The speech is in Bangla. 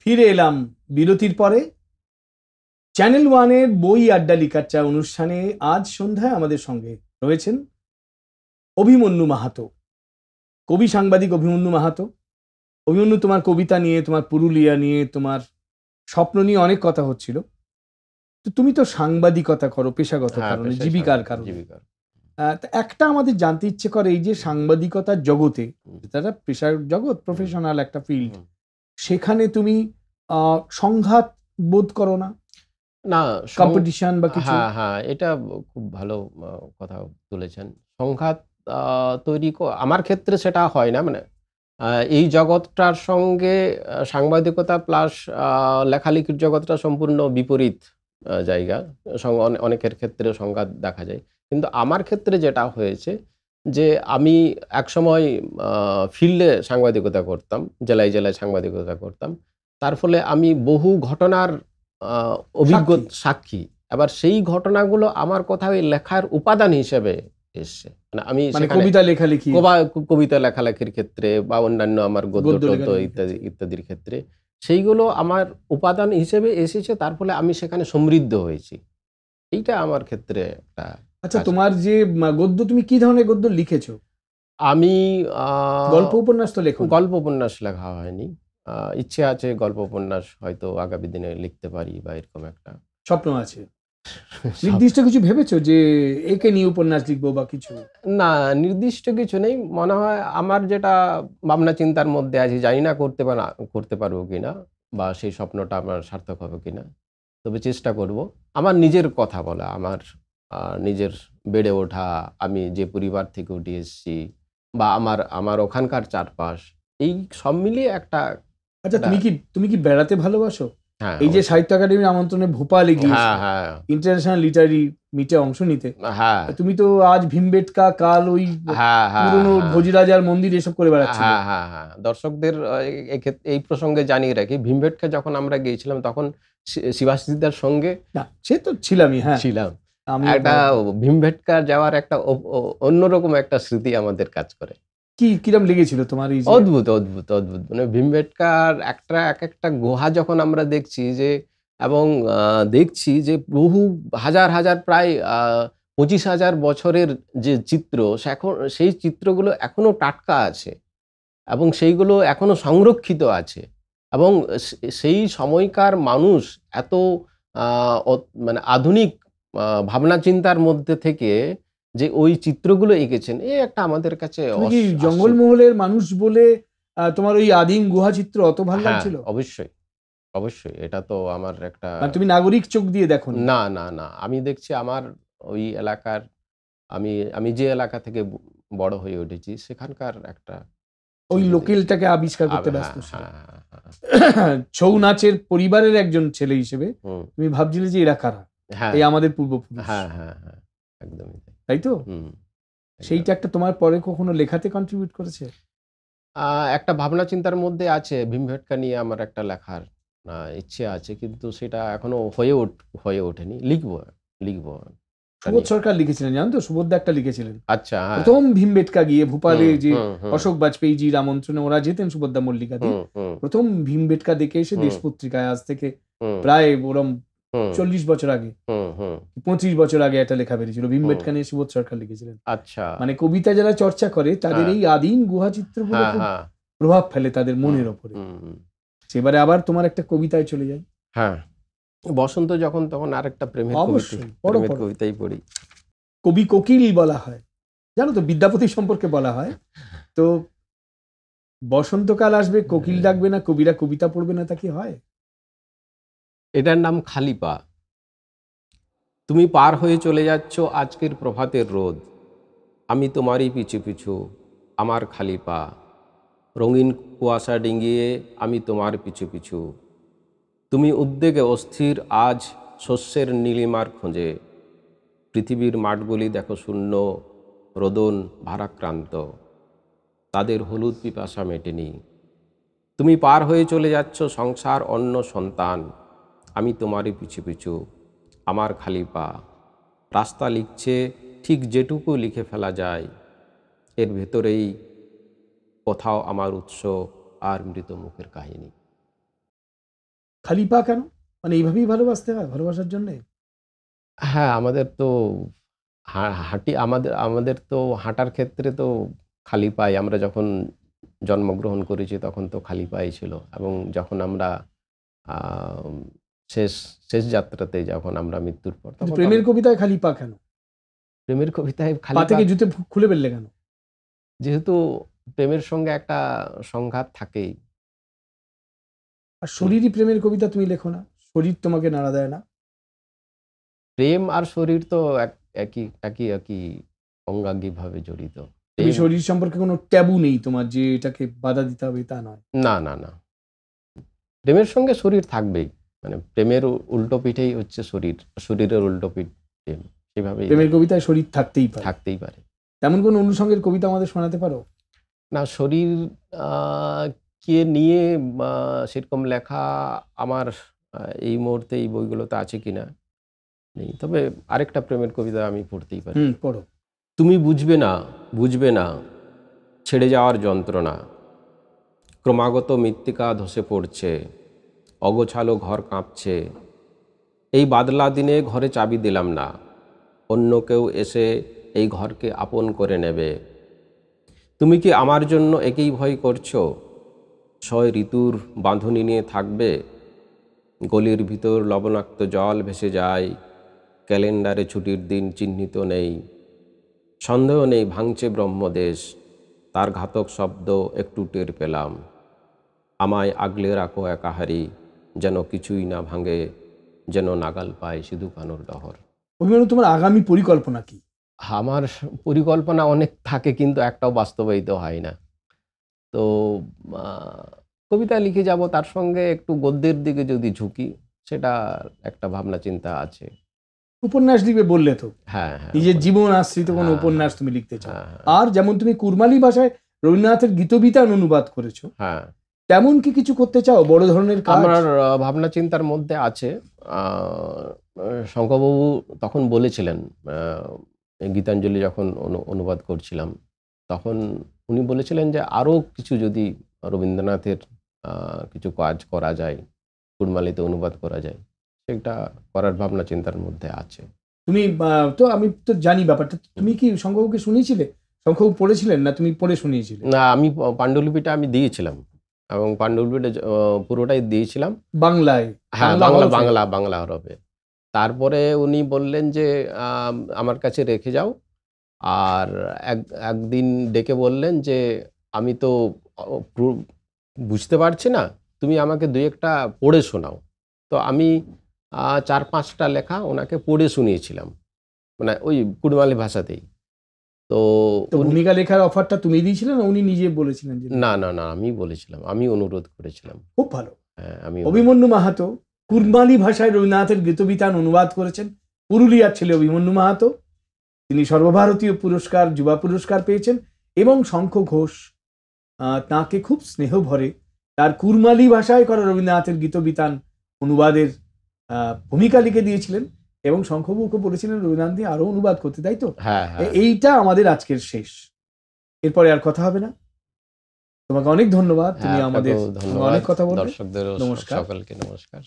ফিরে এলাম বিরতির পরে। চ্যানেল ওয়ানের বই আড্ডা লিকার চা অনুষ্ঠানে আজ সন্ধ্যায় আমাদের সঙ্গে রয়েছেন অভিমন্যু মাহাতো, কবি সাংবাদিক অভিমন্যু মাহাতো। অভিমন্যু, তোমার কবিতা নিয়ে, তোমার পুরুলিয়া নিয়ে, তোমার স্বপ্ন নিয়ে অনেক কথা হচ্ছিল। তো তুমি তো সাংবাদিকতা করো পেশাগত কারণে, জীবিকার কারণে। তা একটা আমাদের জানতে ইচ্ছে করে, এই যে সাংবাদিকতার জগতে, তারা পেশার জগৎ, প্রফেশনাল একটা ফিল্ড, সেখানে তুমি সংঘাত বোধ করো না? না, কম্পিটিশন বা কিছু? হ্যাঁ, এটা খুব ভালো কথা তুলেছেন। সংঘাত তৈরি আমার ক্ষেত্রে সেটা হয় না। মানে এই জগৎটার সঙ্গে সাংবাদিকতা প্লাস লেখালেখির জগৎটা সম্পূর্ণ বিপরীত জায়গা। অনেকের ক্ষেত্রে সংঘাত দেখা যায়, কিন্তু আমার ক্ষেত্রে যেটা হয়েছে যে আমি একসময় ফিল্ডে সাংবাদিকতা করতাম, জেলায় জেলায় সাংবাদিকতা করতাম। তার ফলে আমি বহু ঘটনার সাক্ষী। এবার সেই ঘটনাগুলো আমার কোথাও লেখার উপাদান হিসেবে এসছে। মানে আমি কবিতা লেখালেখি, কবিতা লেখালেখির ক্ষেত্রে বা অন্যান্য আমার গদ্য টদ্য ইত্যাদির ক্ষেত্রে সেইগুলো আমার উপাদান হিসেবে এসেছে। তার ফলে আমি সেখানে সমৃদ্ধ হয়েছি। এইটা আমার ক্ষেত্রে একটা। আচ্ছা, তোমার যে গদ্য, তুমি কি ধরনের গদ্য লিখেছো? আমি গল্প উপন্যাস তো লেখো? গল্প উপন্যাস লেখা হয়নি। ইচ্ছে আছে গল্প উপন্যাস হয়তো আগামী দিনে লিখতে পারি, বা এরকম একটা স্বপ্ন আছে। নির্দিষ্ট কিছু ভেবেছো যে একে নিয়ে উপন্যাস লিখবো বা কিছু? না, নির্দিষ্ট কিছু নেই। মনে হয় আমার যেটা ভাবনা চিন্তার মধ্যে আছে, জানি না করতে পারবো কিনা, বা সেই স্বপ্নটা আমার সার্থক হবে কিনা, তবে চেষ্টা করব। আমার নিজের কথা বলা, আমার নিজের বেড়ে ওঠা, আমি যে পরিবার থেকে উঠে এসেছি, বা আমার ওখানকার চারপাশ, এই সব মিলিয়ে একটা। আচ্ছা, তুমি কি বেড়াতে ভালোবাসো? হ্যাঁ, এই যে সাহিত্য একাডেমির আমন্ত্রণে ভোপালে গিয়েছো ইন্টারন্যাশনাল লিটারি মিটে অংশ নিতে, তুমি তো আজ ভীমবেটকা, কাল ওই পুরনো ভোজরাজার মন্দির এসব করে বেড়াচ্ছো। হ্যাঁ, দর্শকদের এই প্রসঙ্গে জানিয়ে রাখি, ভীমবেটকা যখন আমরা গিয়েছিলাম তখন শিবাশিসদার সঙ্গে, না সে তো ছিলামই, হ্যাঁ ছিলাম। একটা ভীমবেটকা যাওয়ার একটা অন্যরকম একটা স্মৃতি আমাদের কাজ করে। কিরম লেগেছিল তোমার? অদ্ভুত অদ্ভুত অদ্ভুত। মানে ভীমবেটকার এক একটা গুহা যখন আমরা দেখছি যে, এবং দেখছি যে বহু হাজার হাজার প্রায় 25,000 বছরের যে চিত্র, সেই চিত্রগুলো এখনো টাটকা আছে এবং সেইগুলো এখনো সংরক্ষিত আছে। এবং সেই সময়কার মানুষ এত মানে আধুনিক ভাবনা চিন্তার মধ্যে থেকে যে ওই চিত্রগুলো এঁকেছেন, এই একটা আমাদের কাছে জঙ্গলমহলের মানুষ বলে তোমার ওই আদিম গুহা চিত্র অত ভালো লাগছিল? অবশ্যই অবশ্যই। এটা তো আমার একটা, তুমি নাগরিক চোখ দিয়ে দেখো? না না না, আমি দেখছি আমার ওই এলাকার, আমি যে এলাকা থেকে বড় হয়ে উঠেছি সেখানকার একটা, ওই লোকেলটাকে আবিষ্কার করতে ব্যস্ত ছিল। ছৌ নাচের পরিবারের একজন ছেলে হিসেবে তুমি ভাবছিলে যে এরা কারা, এই আমাদের পূর্বপুরুষ। হ্যাঁ, একদমই তাই তো। সেইটা একটা তোমার পরে কখনো লেখাতে কন্ট্রিবিউট করেছে? একটা ভাবনা চিন্তার মধ্যে আছে, ভীমবেটকা নিয়ে আমার একটা লেখার ইচ্ছে আছে, কিন্তু সেটা এখনো হয়ে ওঠেনি। লিখবো। সুবোধ সরকার লিখেছিলেন, জানো তো? সুবোধদা একটা লিখেছিলেন। আচ্ছা, প্রথম ভীমবেটকা গিয়ে ভোপালে যে অশোক বাজপেয়ীজির আমন্ত্রণে ওরা যেতেন, সুবোধদা মল্লিকা দিয়ে, প্রথম ভীমবেটকা দেখে এসে দেশ পত্রিকায়, আজ থেকে প্রায় ওরম 40 বছর আগে, 25 বছর আগে একটা লেখা বেরিয়েছিল, ভীমবেটকা নিয়ে সুবোধ সরকার লিখেছিলেন। আচ্ছা, মানে কবিতা যারা চর্চা করে তাদের এই আদিম গুহা চিত্রগুলো খুব প্রভাব ফেলে তাদের মনের ওপরে। সেবারে আবার তোমার একটা কবিতায় চলে যায়। হ্যাঁ, বসন্ত যখন, তখন আরেকটা প্রেমের কবিতাই পড়ি। কবি কোকিল বলা হয়, জানো তো? বিদ্যাপতি সম্পর্কে বলা হয় তো, বসন্তকাল আসবে কোকিল ডাকবে না, কবিরা কবিতা পড়বে না, তা কি হয়? এটার নাম খালি পা। তুমি পার হয়ে চলে যাচ্ছ আজকের প্রভাতের রোদ, আমি তোমারই পিছু পিছু, আমার খালি পা। রঙিন কুয়াশা ডিঙিয়ে আমি তোমার পিছু পিছু। তুমি উদ্বেগে অস্থির আজ শস্যের নীলিমার খোঁজে। পৃথিবীর মাঠগুলি দেখো শূন্য, রোদন ভারাক্রান্ত, তাদের হলুদ পিপাসা মেটেনি। তুমি পার হয়ে চলে যাচ্ছ সংসার, অন্য, সন্তান, আমি তোমারই পিছু পিছু, আমার খালি পা। রাস্তা লিখছে ঠিক যেটুকু লিখে ফেলা যায়, এর ভেতরেই কোথাও আমার উৎস আর মৃত মুখের কাহিনী। খালি পা কেন? মানে এইভাবেই ভালোবাসতে হয় ভালোবাসার জন্য? হ্যাঁ, আমাদের তো হাঁটি, আমাদের আমাদের তো হাঁটার ক্ষেত্রে তো খালি পায়ে আমরা যখন জন্মগ্রহণ করেছি তখন তো খালি পায়ে ছিল, এবং যখন আমরা আম শেষ শেষ যাত্রাতে যখন আমরা মৃত্যুর পর কিন্তু তখন তো প্রেমের কবিতায় খালি পা কেন? প্রেমের কবিতায় পা খালি পা, থেকে জুতো খুলে ফেললে কেন? যেহেতু প্রেমের সঙ্গে একটা সংঘাত থাকেই। আর শরীরই প্রেমের কবিতা তুমি লেখো না? শরীর তোমাকে নাড়া দেয় না? প্রেম আর শরীর তো একই অঙ্গাঙ্গিভাবে জড়িত। তুমি প্রেম, শরীর সম্পর্কে কোনো ট্যাবু নেই তোমার যে এটাকে বাধা দিতে হবে তা নয়? না, না, না। প্রেমের সঙ্গে শরীর থাকবেই। মানে প্রেমের উল্টো পিঠেই হচ্ছে শরীর। শরীরের উল্টো পিঠ প্রেম। সেভাবেই প্রেমের কবিতায় শরীর থাকতেই পারে। থাকতেই পারে। তেমন কোনো অনুষঙ্গের কবিতা আমাদের শোনাতে পারো? না, শরীর আ কে নিয়ে আ সেরকম লেখা আমার এই মুহূর্তে এই বইগুলোতে আছে কিনা নেই। তবে আরেকটা প্রেমের কবিতা আমি পড়তেই পারি। পড়ো। তুমি বুঝবে না, বুঝবে না ছেড়ে যাওয়ার যন্ত্রণা। ক্রমাগত মৃত্তিকা ধসে পড়ছে, অগোছালো ঘর কাঁপছে। এই বাদলা দিনে ঘরে চাবি দিলাম না, অন্য কেউ এসে এই ঘরকে আপন করে নেবে। তুমি কি আমার জন্য একই ভয় করছো? ৬ ঋতুর বাঁধনি নিয়ে থাকবে। গলির ভিতর লবণাক্ত জল ভেসে যায়, ক্যালেন্ডারে ছুটির দিন চিহ্নিত নেই। সন্দেহ নেই ভাঙছে ব্রহ্মদেশ, তার ঘাতক শব্দ একটু টের পেলাম। আমায় আগলে রাখো একাহারি, যেন কিছুই না ভাঙে, যেন নাগাল পায় শুধু কানোর ডহর। অভিমন্যু, তোমার আগামী পরিকল্পনা কি? আমার পরিকল্পনা অনেক থাকে, কিন্তু একটাও বাস্তবায়িত হয় না। তো আ কবিতা লিখে যাব, তার সঙ্গে একটু গদ্যের দিকে যদি ঝুঁকি, সেটা একটা ভাবনা চিন্তা আছে। উপন্যাস লিখবে বললে তো, হ্যাঁ, হ্যাঁ। নিজের জীবন আশ্রিত কোনো হ্যাঁ, উপন্যাস তুমি লিখতে চাও। হ্যাঁ, হ্যাঁ, আর যেমন তুমি কুরমালি ভাষায় রবীন্দ্রনাথের গীতবিতান অনুবাদ করেছো, হ্যাঁ। তেমন কি কিছু করতে চাও? বড় ধরনের কাজ? আমার ভাবনা চিন্তার মধ্যে আছে। আ শঙ্করবাবু তখন বলেছিলেন, আ গীতাঞ্জলি যখন অনুবাদ করছিলাম, তখন উনি বলেছিলেন যে আরো কিছু যদি রবীন্দ্রনাথের আ কিছু কাজ করা যায়, কুড়মালিতে অনুবাদ করা যায়, সেটা করার ভাবনা চিন্তার মধ্যে আছে। তুমি তো আমি তো জানি ব্যাপারটা। তুমি কি শঙ্করবাবুকে শুনিয়েছিলে? শঙ্করবাবু পড়েছিলেন না তুমি পড়ে শুনিয়েছিলে? না, আমি পাণ্ডুলিপিটা আমি দিয়েছিলাম, এবং পাণ্ডুলিপিটা পুরোটাই দিয়েছিলাম। বাংলায়? হ্যাঁ, হরফে? বাংলা হরফে। তারপরে উনি বললেন যে, আমার কাছে রেখে যাও। আর একদিন ডেকে বললেন যে, "আমি তো অ পুরো বুঝতে পারছি না। তুমি আমাকে ২-১ টা পড়ে শোনাও।" তো আমি ৪-৫ টা লেখা উনাকে পড়ে শুনিয়েছিলাম। মানে ওই কুড়মালি ভাষাতেই। তো তো উনি, ভূমিকা লেখার অফারটা তুমি দিয়েছিলে না উনি নিজে বলেছিলেন যে না, লিখবে? না, না, আমি বলেছিলাম। আমি অনুরোধ করেছিলাম। খুব ভালো। হ্যাঁ, আমি অভিমন্যু মাহাতো কুরমালি ভাষায় রবীন্দ্রনাথের গীতবিতান অনুবাদ করেছেন। পুরুলিয়ার ছেলে অভিমন্যু মাহাতো। তিনি সর্বভারতীয় পুরস্কার, যুবা পুরস্কার পেয়েছেন এবং শঙ্খ ঘোষ তাঁকে খুব স্নেহ ভরে তার কুরমালি ভাষায় করা রবীন্দ্রনাথের গীতবিতান অনুবাদের ভূমিকা লিখে দিয়েছিলেন এবং শঙ্খবাবুকে বলেছিলেন রবীন্দ্রনাথ দিয়ে আরো অনুবাদ করতে, তাই তো? হ্যাঁ, হ্যাঁ। এইটা আমাদের আজকের শেষ। এরপরে আর কথা হবে না। তোমাকে অনেক ধন্যবাদ। তুমি হ্যাঁ, আমাদের আপনাকেও সঙ্গে ধন্যবাদ। অনেক কথা বললে। দর্শকদেরও নমস্কার। সকলকে নমস্কার।